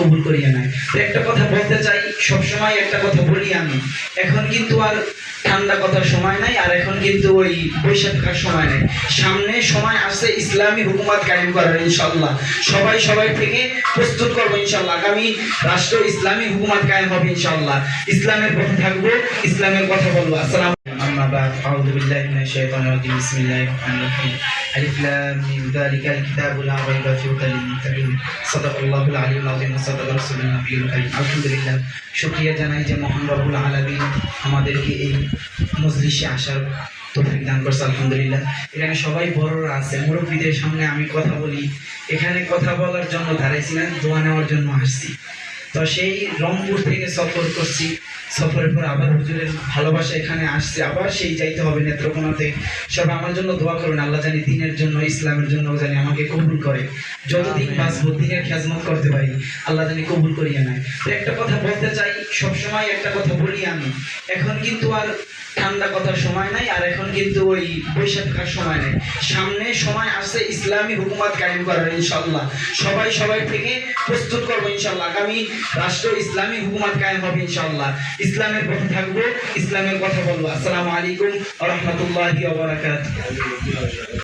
কবুল করিয়ে নেয়। তো একটা কথা বলতে চাই, সবসময় একটা কথা বলি আমি, এখন কিন্তু আর ঠান্ডা কথার সময় নাই, আর এখন কিন্তু ওই বৈশাখ থাকার সময় নেই। সামনে সময় আসছে ইসলামী হুকুমত কায়েম করার, ইনশাল্লাহ সবাই থেকে প্রস্তুত করবো ইনশাল্লাহ। আগামী রাষ্ট্র ইসলামী হুকুমত কায়েম হবে ইনশাল্লাহ। ইসলামের পথে থাকবো, ইসলামের কথা বলবো। আসসালাম। أما بعد أعوذ بالله من الشيطان الرجيم بسم الله الرحمن الرحيم ألف لام ميم ذلك الكتاب لا ريب فيه هدى للمتقين صدق الله العلي العظيم وصدق رسول النبي الكريم আলহামদুলিল্লাহ, শুকরিয়া জানাই যে মহান রব্বুল আলামিন আমাদেরকে এই মজলিসে আসার তৌফিক দান করছে। আলহামদুলিল্লাহ, এখানে সবাই বড়রা আছে, মুরব্বীদের সামনে আমি কথা বলি, এখানে কথা বলার জন্য দাঁড়াইছি না, দোয়া নেওয়ার জন্য আসছি। তো সেই রংপুর থেকে সফর করছি, সফরের পর আবার হুজুরের ভালোবাসা এখানে আসছে, আবার সেই যাইতে হবে নেত্রকোনাতে। সব আমার জন্য দোয়া করবেন, আল্লাহ জানি দিনের জন্য, ইসলামের জন্য জানি আমাকে কবুল করে, যতদিন বাঁচবো দিনের খেজমত করতে পারি, আল্লাহ জানি কবুল করিয়ে নেয়। তো একটা কথা বলতে চাই, সবসময় একটা কথা বলি আমি, এখন কিন্তু আর ঠান্ডা কথার সময় নাই, আর এখন কিন্তু ওই বৈশাখ থাকার সময় নেই। সামনে সময় আসছে ইসলামী হুকুমত কায়েম করার, ইনশাল্লাহ সবাই থেকে প্রস্তুত করবো ইনশাল্লাহ। আগামী রাষ্ট্র ইসলামী হুকুমত কায়েম হবে ইনশাল্লাহ। ইসলামের পথে থাকবো, ইসলামের কথা বলবো। আসসালামু আলাইকুম ওয়া রাহমাতুল্লাহি ওয়া বারাকাতুহু।